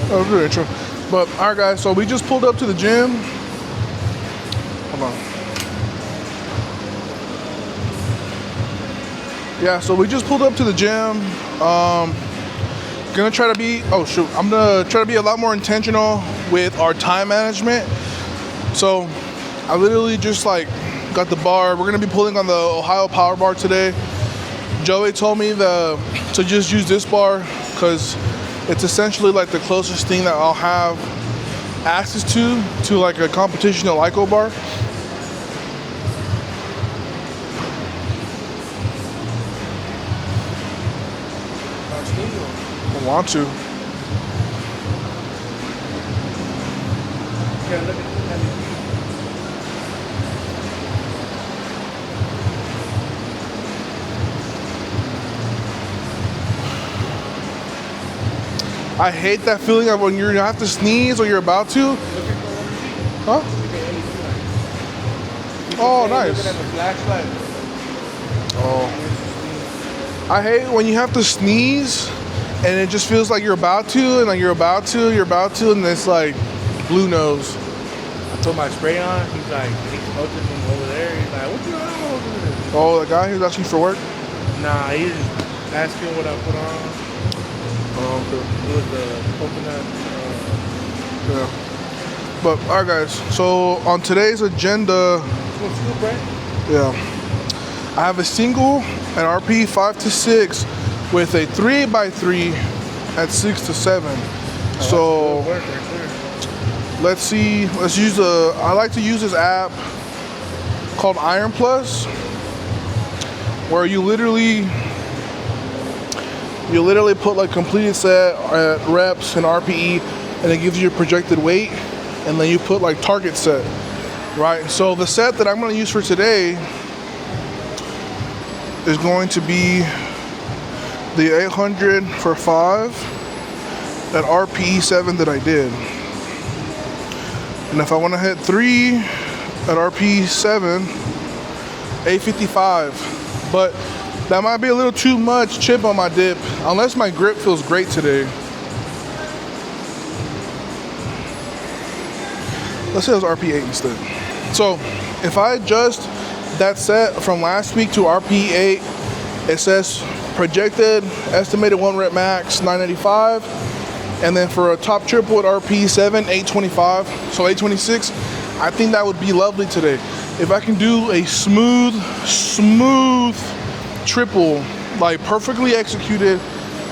That was a good intro. But all right, guys. So we just pulled up to the gym. Hold on. Yeah. So we just pulled up to the gym. Gonna try to be. Oh shoot. I'm gonna try to be a lot more intentional with our time management. So I literally just like got the bar. We're gonna be pulling on the Ohio Power Bar today. Joey told me to just use this bar because it's essentially like the closest thing that I'll have access to like a competition Lyco bar. I want to. I hate that feeling of when you have to sneeze or you're about to. Huh? Oh, nice. Oh. I hate when you have to sneeze and it just feels like you're about to, and like you're about to, and it's like blue nose. I put my spray on. He's like, he smoked it from over there. He's like, what you on over there? Oh, the guy who's asking for work? Nah, he's asking what I put on. Oh, okay. With the coconut. Yeah. But alright, guys. So on today's agenda, yeah, I have a single at RP 5 to 6 with a 3x3 at 6 to 7. So let's see. Let's use I like to use this app called Iron Plus, where you literally put like completed set at reps and RPE, and it gives you your projected weight, and then you put like target set, right? So the set that I'm going to use for today is going to be the 800 for 5 at RPE 7 that I did. And if I want to hit 3 at RPE 7, 855. But that might be a little too much chip on my dip, unless my grip feels great today. Let's say it was RP8 instead. So if I adjust that set from last week to RP8, it says projected estimated 1 rep max 985, and then for a top triple at RP7 825, so 826. I think that would be lovely today. If I can do a smooth triple, like perfectly executed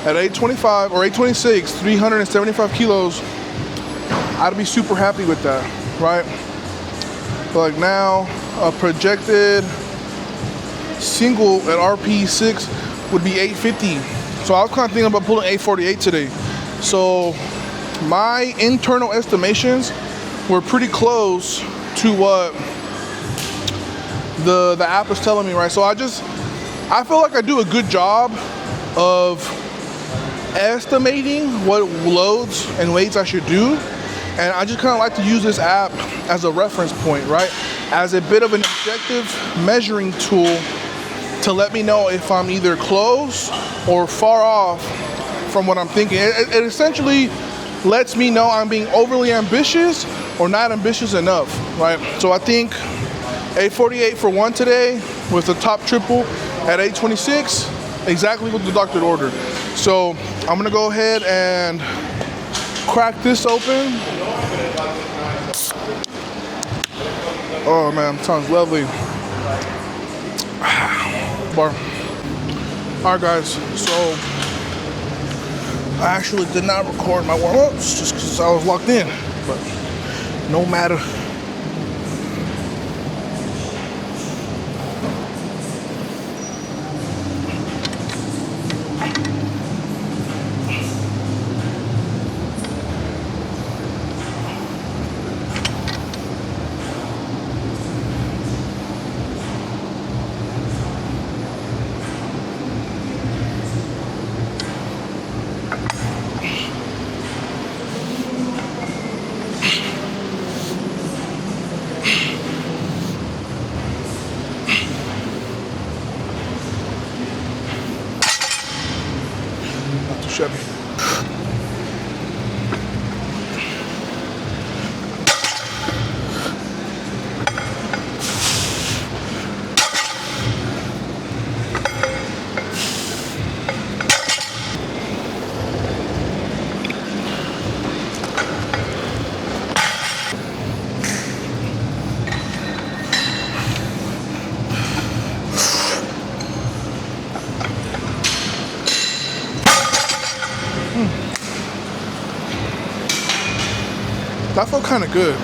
at 825 or 826, 375 kilos, I'd be super happy with that, right? But like now, a projected single at RP6 would be 850. So I was kind of thinking about pulling 848 today. So my internal estimations were pretty close to what the app is telling me, right? So I feel like I do a good job of estimating what loads and weights I should do. And I just kind of like to use this app as a reference point, right? As a bit of an objective measuring tool to let me know if I'm either close or far off from what I'm thinking. It essentially lets me know I'm being overly ambitious or not ambitious enough, right? So I think 848 for 1 today with the top triple at 826, exactly what the doctor ordered. So I'm gonna go ahead and crack this open. Oh man, sounds lovely. Bar. All right, guys. So I actually did not record my warm-ups just because I was locked in, but no matter. Chevy. That felt kind of good.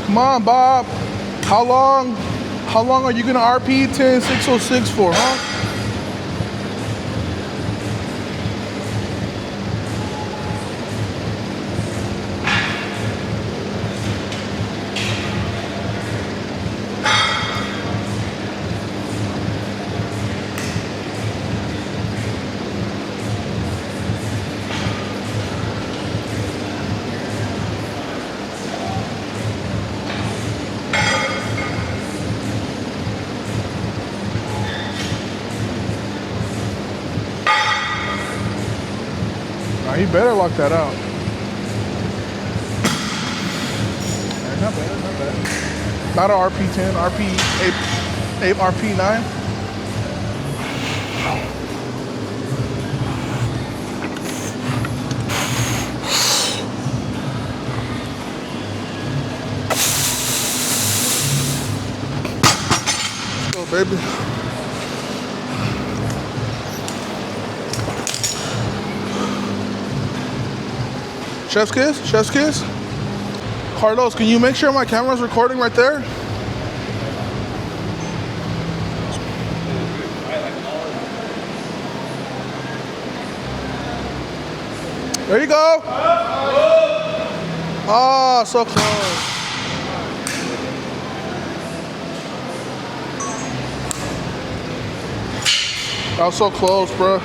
Come on, Bob. How long are you gonna RP 10606 for, huh? You better lock that out. Not bad, not bad. Not a RP10, RP8, RP9. Let's go, baby. Chef's kiss? Chef's kiss? Carlos, can you make sure my camera's recording right there? There you go. Oh, so close. That was so close, bro.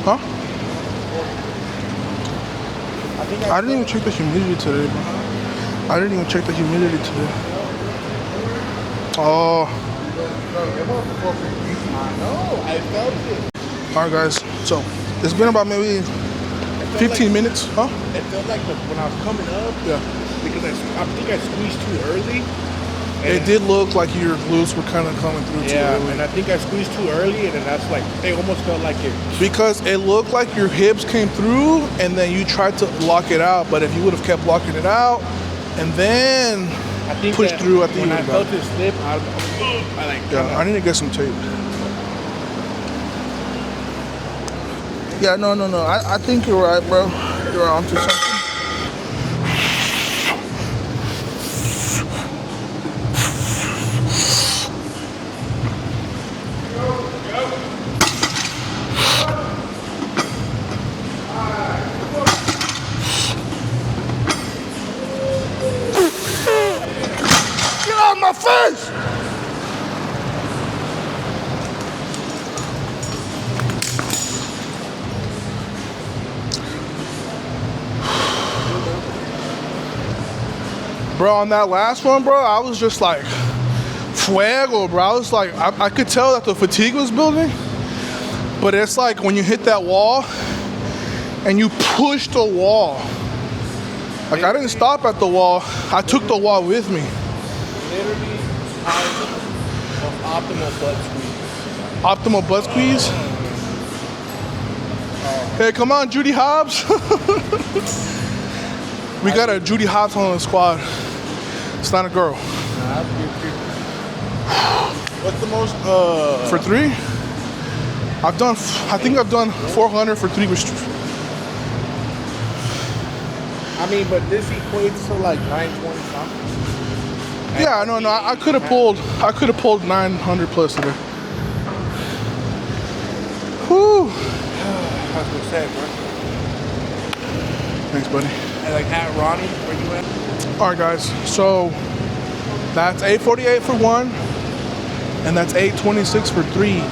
Huh? I didn't even check the humidity today, bro. I didn't even check the humidity today. Oh. I felt it. Alright, guys. So, it's been about maybe 15 minutes. Huh? It felt like when I was coming up, Yeah. because I think I squeezed too early. It did look like your glutes were kind of coming through too Yeah, early. and I think I squeezed too early, and then that's like, it almost felt like it. Because it looked like your hips came through and then you tried to lock it out. But if you would have kept locking it out and then I think pushed through, I think when you I would felt have it slip, I like. Yeah, I need to get some tape. Yeah, no. I think you're right, bro. You're onto something. Get out of my face! Bro, on that last one, bro, I was just like, fuego, bro. I was like, I could tell that the fatigue was building, but it's like when you hit that wall and you push the wall. Like, I didn't stop at the wall. I took the wall with me. Literally, optimal butt squeeze. Optimal butt squeeze. Hey, come on, Judy Hobbs. We got a Judy Hobbs on the squad. It's not a girl. What's the most? For 3? I think I've done 400 for 3 restrictions. I mean, but this equates to like 920 something. Yeah, no, I could have pulled 900 plus today. Whew. That's what I said, bro. Thanks, buddy. And like at Ronnie, where you at? All right, guys. So that's 848 for 1, and that's 826 for 3.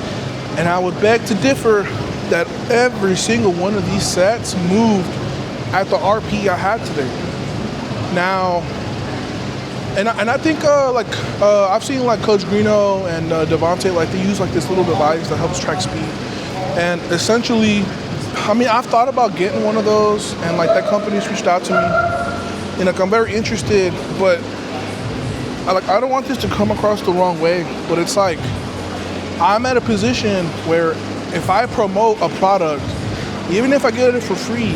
And I would beg to differ that every single one of these sets moved at the RP I had today. Now, And I think I've seen like Coach Greeno and Devontae, like they use like this little device that helps track speed. And essentially, I mean, I've thought about getting one of those, and like that company's reached out to me, and like I'm very interested, but I don't want this to come across the wrong way. But it's like I'm at a position where if I promote a product, even if I get it for free,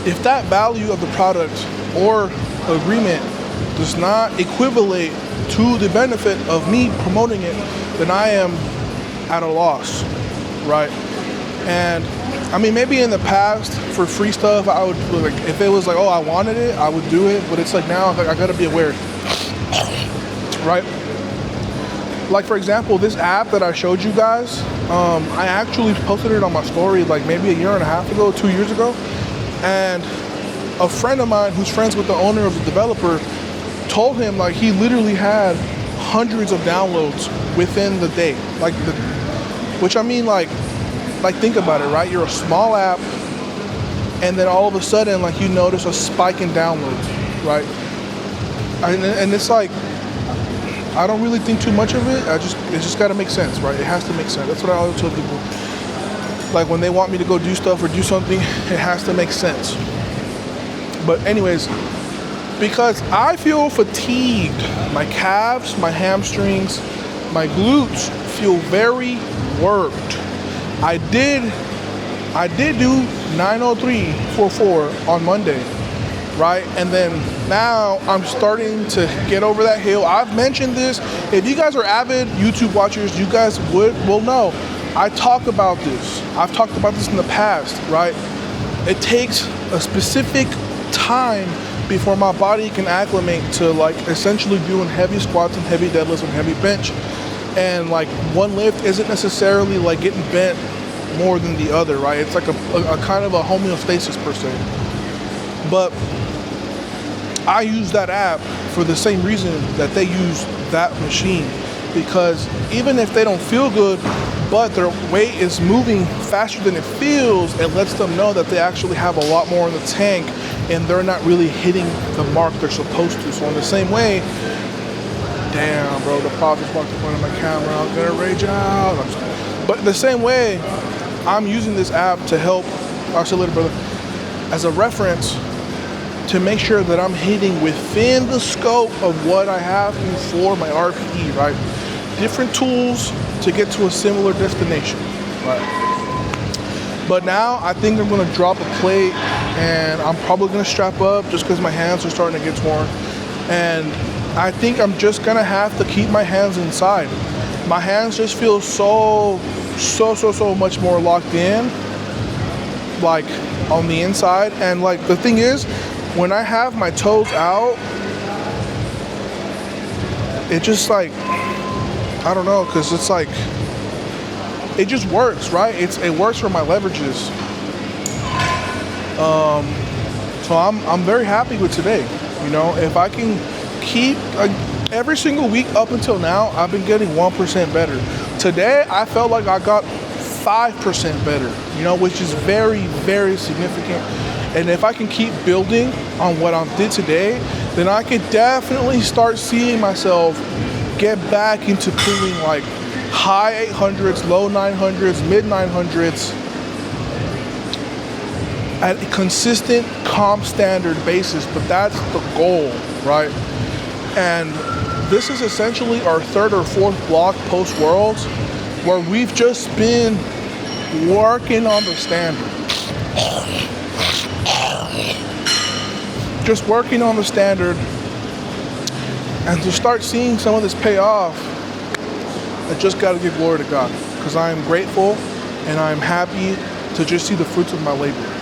if that value of the product or agreement does not equivalate to the benefit of me promoting it, then I am at a loss, right? And I mean, maybe in the past for free stuff, I would like, if it was like, oh, I wanted it, I would do it. But it's like now I gotta be aware, right? Like for example, this app that I showed you guys, I actually posted it on my story like maybe a year and a half ago, 2 years ago. And a friend of mine who's friends with the owner of the developer told him like he literally had hundreds of downloads within the day, which I mean like think about it, right? You're a small app, and then all of a sudden like you notice a spike in downloads, right? And it's like I don't really think too much of it. It just got to make sense, right? It has to make sense. That's what I always tell people. Like when they want me to go do stuff or do something, it has to make sense. But anyways, because I feel fatigued, my calves, my hamstrings, my glutes feel very worked. I did do 903.44 on Monday, right? And then now I'm starting to get over that hill. I've mentioned this. If you guys are avid YouTube watchers, you guys will know. I talk about this. I've talked about this in the past, right? It takes a specific time before my body can acclimate to like essentially doing heavy squats and heavy deadlifts and heavy bench. And like one lift isn't necessarily like getting bent more than the other, right? It's like a kind of a homeostasis per se. But I use that app for the same reason that they use that machine, because even if they don't feel good, but their weight is moving faster than it feels, it lets them know that they actually have a lot more in the tank and they're not really hitting the mark they're supposed to. So in the same way, damn, bro, the prop just walked in front of my camera. I'm gonna rage out. But the same way, I'm using this app to help, I'll say later, brother, as a reference to make sure that I'm hitting within the scope of what I have for my RPE, right? Different tools to get to a similar destination, right? But now I think I'm gonna drop a plate and I'm probably gonna strap up just because my hands are starting to get torn. And I think I'm just gonna have to keep my hands inside. My hands just feel so much more locked in, like on the inside. And like the thing is, when I have my toes out, it just like, I don't know, cause it's like, it just works, right? It works for my leverages. So I'm very happy with today. You know, if I can keep every single week up until now, I've been getting 1% better. Today, I felt like I got 5% better, you know, which is very, very significant. And if I can keep building on what I did today, then I can definitely start seeing myself get back into pulling like high 800s, low 900s, mid 900s at a consistent comp standard basis. But that's the goal, right? And this is essentially our third or fourth block post Worlds, where we've just been working on the standard. Just working on the standard, and to start seeing some of this pay off, I just gotta give glory to God, because I am grateful and I'm happy to just see the fruits of my labor.